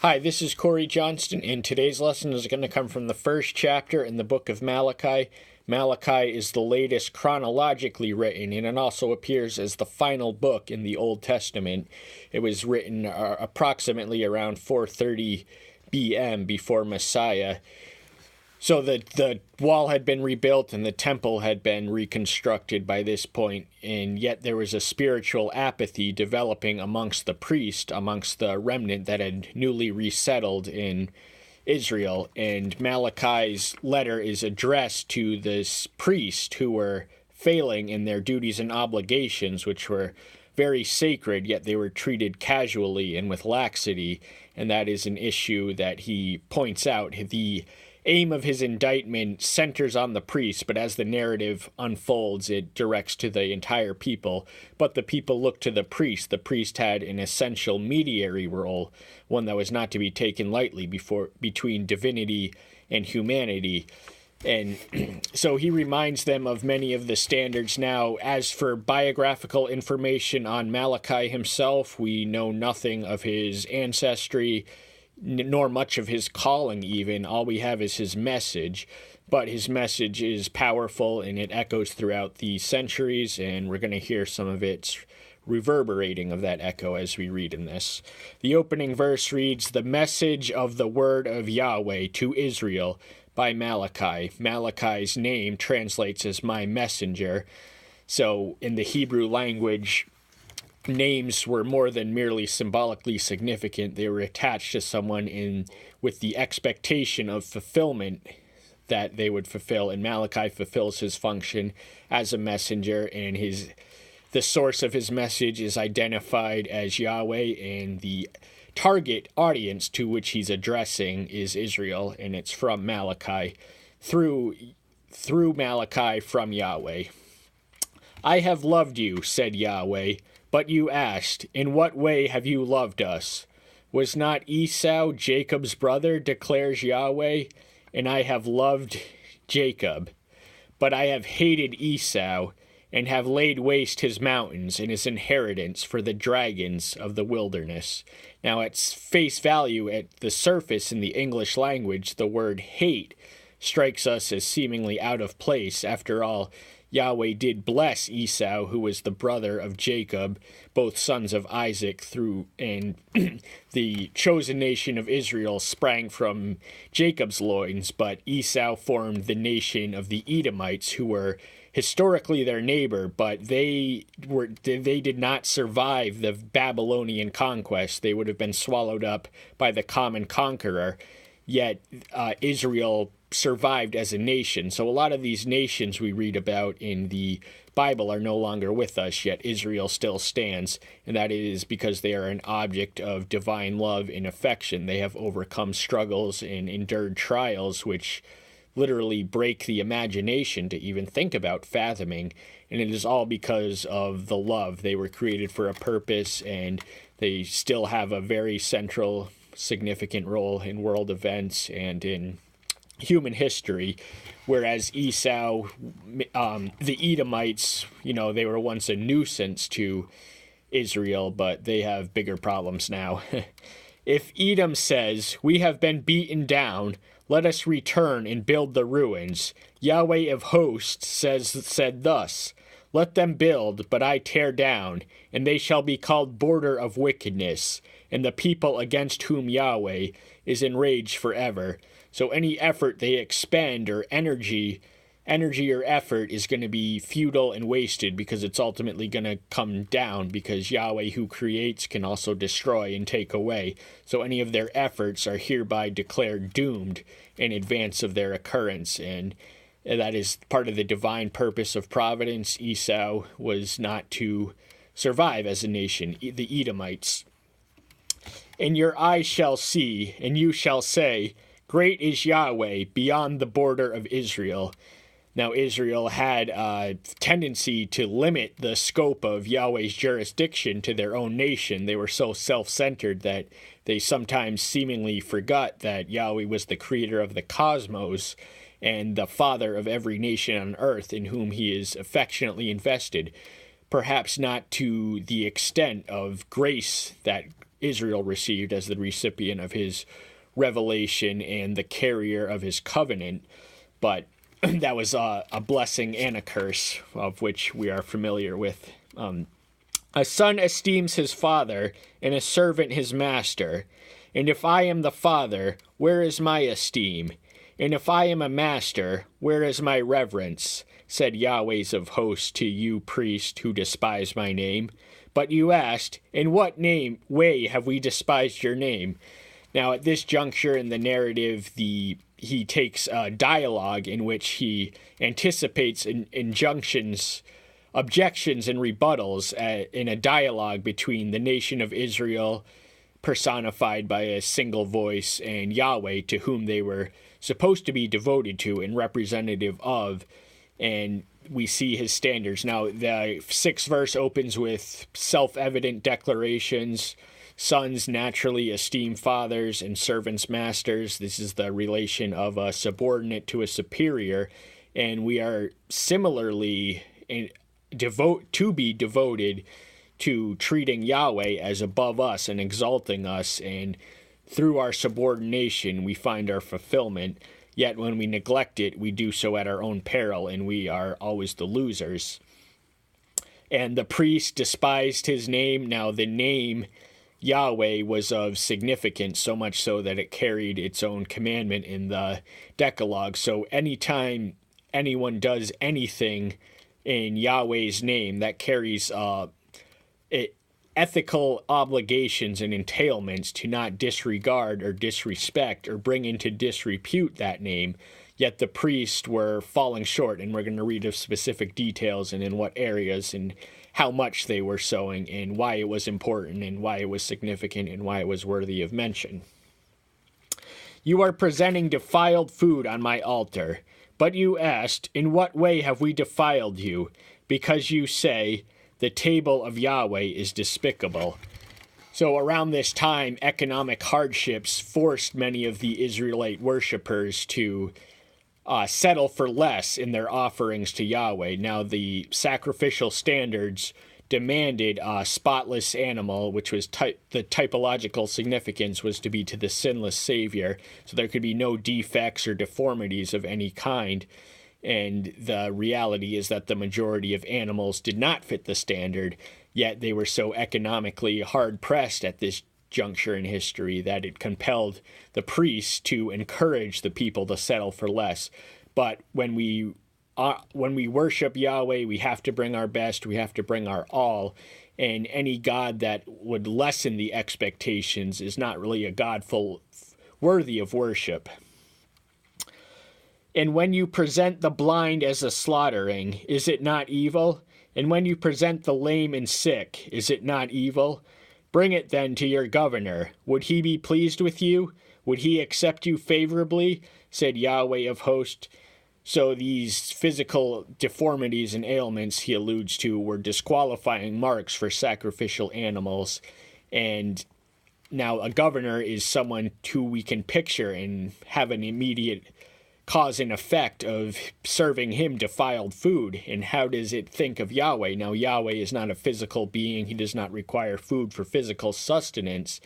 Hi, this is Corey Johnston, and today's lesson is going to come from the first chapter in the book of Malachi. Malachi is the latest chronologically written, and it also appears as the final book in the Old Testament. It was written approximately around 430 BM before Messiah. So the wall had been rebuilt and the temple had been reconstructed by this point, and yet there was a spiritual apathy developing amongst the priest, amongst the remnant that had newly resettled in Israel. And Malachi's letter is addressed to this priest who were failing in their duties and obligations, which were very sacred, yet they were treated casually and with laxity, and that is an issue that he points out. The aim of his indictment centers on the priest, but as the narrative unfolds, it directs to the entire people. But the people look to the priest. The priest had an essential mediator role, one that was not to be taken lightly between divinity and humanity. And so he reminds them of many of the standards. Now, as for biographical information on Malachi himself, we know nothing of his ancestry, nor much of his calling even. All we have is his message, but his message is powerful and it echoes throughout the centuries, and we're going to hear some of its reverberating of that echo as we read in this. The opening verse reads, "The message of the word of Yahweh to Israel by Malachi." Malachi's name translates as my messenger. So in the Hebrew language, names were more than merely symbolically significant. They were attached to someone with the expectation of fulfillment that they would fulfill, and Malachi fulfills his function as a messenger, and the source of his message is identified as Yahweh, and the target audience to which he's addressing is Israel, and it's from Malachi through Malachi from Yahweh. "I have loved you," said Yahweh. "But you asked, 'In what way have you loved us?' Was not Esau Jacob's brother, declares Yahweh, and I have loved Jacob. But I have hated Esau, and have laid waste his mountains and his inheritance for the dragons of the wilderness." Now, at face value, at the surface in the English language, the word hate strikes us as seemingly out of place. After all, Yahweh did bless Esau, who was the brother of Jacob, both sons of Isaac, and the chosen nation of Israel sprang from Jacob's loins, but Esau formed the nation of the Edomites, who were historically their neighbor, but they did not survive the Babylonian conquest. They would have been swallowed up by the common conqueror, yet Israel survived as a nation. So a lot of these nations we read about in the Bible are no longer with us, yet Israel still stands, and that is because they are an object of divine love and affection. They have overcome struggles and endured trials which literally break the imagination to even think about fathoming, and it is all because of the love. They were created for a purpose, and they still have a very central, significant role in world events and in human history, whereas Esau, the Edomites, they were once a nuisance to Israel, but they have bigger problems now. "If Edom says, 'We have been beaten down, let us return and build the ruins,' Yahweh of hosts said thus, 'Let them build, but I tear down, and they shall be called border of wickedness, and the people against whom Yahweh is enraged forever.'" So any effort they expend or energy or effort is going to be futile and wasted, because it's ultimately going to come down, because Yahweh who creates can also destroy and take away. So any of their efforts are hereby declared doomed in advance of their occurrence, and that is part of the divine purpose of providence. Esau was not to survive as a nation, the Edomites. "And your eyes shall see, and you shall say, 'Great is Yahweh beyond the border of Israel.'" Now, Israel had a tendency to limit the scope of Yahweh's jurisdiction to their own nation. They were so self-centered that they sometimes seemingly forgot that Yahweh was the creator of the cosmos and the father of every nation on earth, in whom he is affectionately invested. Perhaps not to the extent of grace that Israel received as the recipient of his revelation and the carrier of his covenant. But that was a blessing and a curse, of which we are familiar with. A son esteems his father, and a servant his master. And if I am the father, where is my esteem? And if I am a master, where is my reverence? Said Yahweh's of hosts to you, priest, who despise my name. But you asked, in what way have we despised your name? Now, at this juncture in the narrative, he takes a dialogue in which he anticipates injunctions, objections, and rebuttals in a dialogue between the nation of Israel, personified by a single voice, and Yahweh, to whom they were supposed to be devoted to and representative of. And we see his standards. Now, the 6th verse opens with self-evident declarations. Sons naturally esteem fathers and servants masters. This is the relation of a subordinate to a superior. And we are similarly to be devoted to treating Yahweh as above us and exalting us. And through our subordination, we find our fulfillment. Yet when we neglect it, we do so at our own peril, and we are always the losers. And the priest despised his name. Now, the name Yahweh was of significance, so much so that it carried its own commandment in the Decalogue. So anytime anyone does anything in Yahweh's name, that carries ethical obligations and entailments to not disregard or disrespect or bring into disrepute that name. Yet the priests were falling short, and we're going to read of specific details and in what areas and how much they were sowing and why it was important and why it was significant and why it was worthy of mention. You are presenting defiled food on my altar. But you asked, in what way have we defiled you? Because you say, the table of Yahweh is despicable. So around this time, economic hardships forced many of the Israelite worshippers to settle for less in their offerings to Yahweh. Now, the sacrificial standards demanded a spotless animal, which was the typological significance was to be to the sinless Savior. So there could be no defects or deformities of any kind. And the reality is that the majority of animals did not fit the standard, yet they were so economically hard-pressed at this juncture in history that it compelled the priests to encourage the people to settle for less. But when we worship Yahweh, we have to bring our best, we have to bring our all, and any God that would lessen the expectations is not really a God worthy of worship. And when you present the blind as a slaughtering, is it not evil? And when you present the lame and sick, is it not evil? Bring it then to your governor. Would he be pleased with you? Would he accept you favorably? Said Yahweh of hosts. So these physical deformities and ailments he alludes to were disqualifying marks for sacrificial animals. And now a governor is someone who we can picture and have an immediate cause and effect of serving him defiled food. And how does it think of Yahweh? Now, Yahweh is not a physical being. He does not require food for physical sustenance,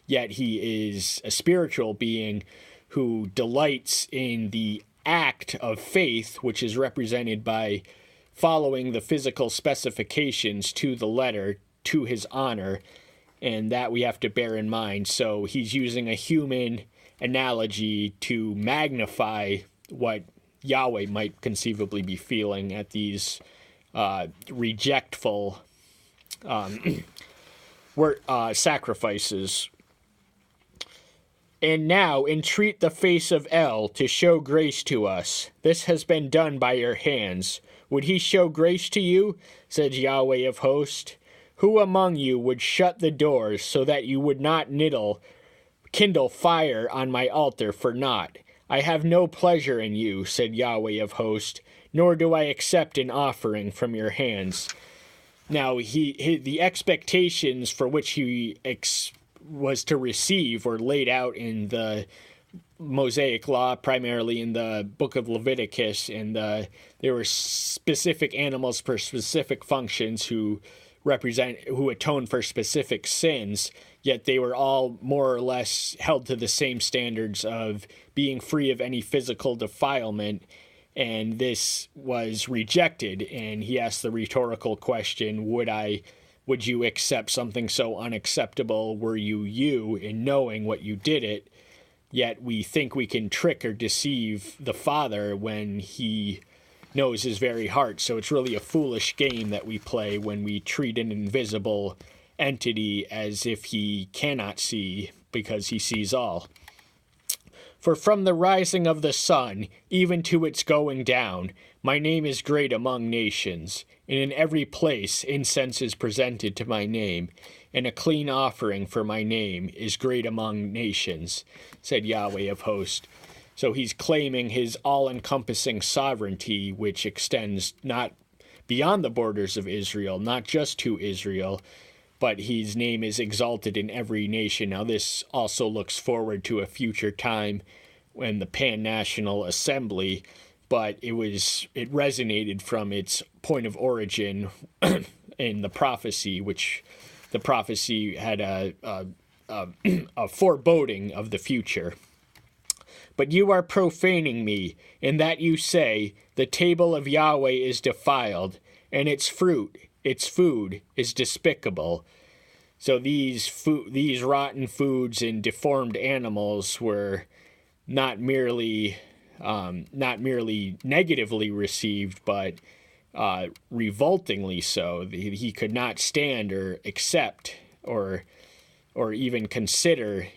yet he is a spiritual being who delights in the act of faith, which is represented by following the physical specifications to the letter to his honor, and that we have to bear in mind. So he's using a human analogy to magnify what Yahweh might conceivably be feeling at these rejectful sacrifices. And now entreat the face of El to show grace to us. This has been done by your hands. Would he show grace to you? Said Yahweh of hosts. Who among you would shut the doors so that you would not kindle fire on my altar for naught? I have no pleasure in you, said Yahweh of hosts, nor do I accept an offering from your hands. Now, the expectations for which he was to receive were laid out in the Mosaic law, primarily in the book of Leviticus, and there were specific animals for specific functions who who atoned for specific sins, yet they were all more or less held to the same standards of being free of any physical defilement. And this was rejected, and he asked the rhetorical question, would you accept something so unacceptable were you in knowing what you did it? Yet we think we can trick or deceive the Father when he knows his very heart. So it's really a foolish game that we play when we treat an invisible entity as if he cannot see, because he sees all. For from the rising of the sun, even to its going down, my name is great among nations, and in every place incense is presented to my name, and a clean offering for my name is great among nations, said Yahweh of hosts. So he's claiming his all-encompassing sovereignty, which extends not beyond the borders of Israel, not just to Israel, but his name is exalted in every nation. Now this also looks forward to a future time when the Pan-National Assembly, but it resonated from its point of origin in the prophecy, which the prophecy had a foreboding of the future. But you are profaning me, in that you say, the table of Yahweh is defiled, and its food is despicable. So these rotten foods and deformed animals were not merely negatively received, but revoltingly so. He could not stand or accept or even consider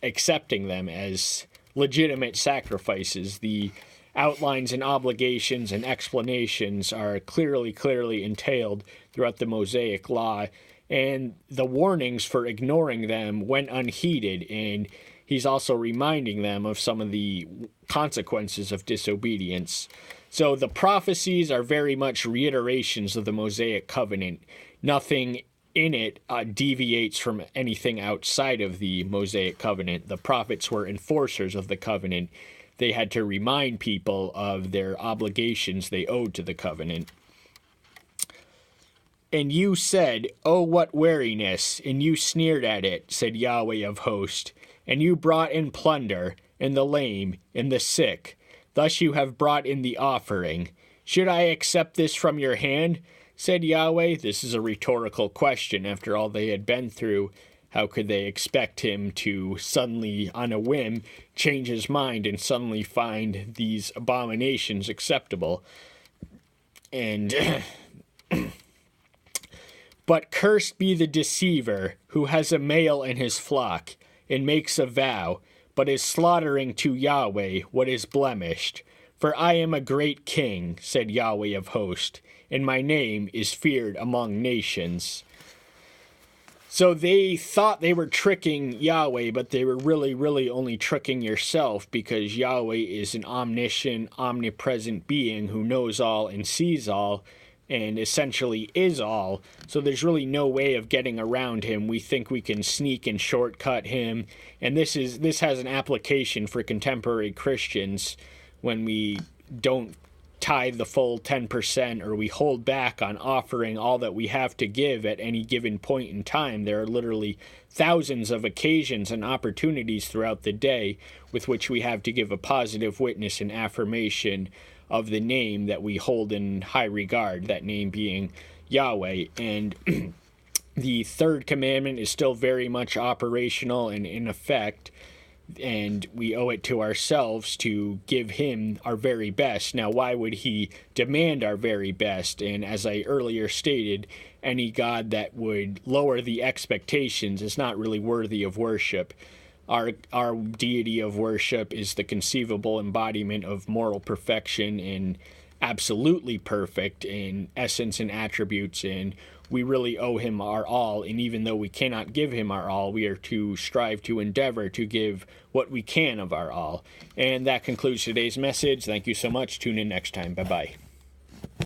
accepting them as legitimate sacrifices. The outlines and obligations and explanations are clearly entailed throughout the Mosaic Law, and the warnings for ignoring them went unheeded, and he's also reminding them of some of the consequences of disobedience. So the prophecies are very much reiterations of the Mosaic covenant. Nothing in it deviates from anything outside of the Mosaic covenant. The prophets were enforcers of the covenant. They had to remind people of their obligations they owed to the covenant. And you said, "Oh, what weariness," and you sneered at it, said Yahweh of hosts. And you brought in plunder, and the lame, and the sick. Thus you have brought in the offering. Should I accept this from your hand? Said Yahweh. This is a rhetorical question. After all they had been through, how could they expect him to suddenly, on a whim, change his mind and suddenly find these abominations acceptable? And but cursed be the deceiver who has a male in his flock, and makes a vow, but is slaughtering to Yahweh what is blemished. For I am a great king, said Yahweh of hosts, and my name is feared among nations. So they thought they were tricking Yahweh, but they were really only tricking yourself, because Yahweh is an omniscient, omnipresent being who knows all and sees all, and essentially is all. So there's really no way of getting around him. We think we can sneak and shortcut him, and this has an application for contemporary Christians when we don't tithe the full 10%, or we hold back on offering all that we have to give at any given point in time. There are literally thousands of occasions and opportunities throughout the day with which we have to give a positive witness and affirmation of the name that we hold in high regard, that name being Yahweh. And the third commandment is still very much operational and in effect, and we owe it to ourselves to give him our very best. Now, why would he demand our very best? And as I earlier stated, any God that would lower the expectations is not really worthy of worship. Our deity of worship is the conceivable embodiment of moral perfection and absolutely perfect in essence and attributes, and we really owe him our all. And even though we cannot give him our all, we are to strive to endeavor to give what we can of our all. And that concludes today's message. Thank you so much. Tune in next time. Bye-bye.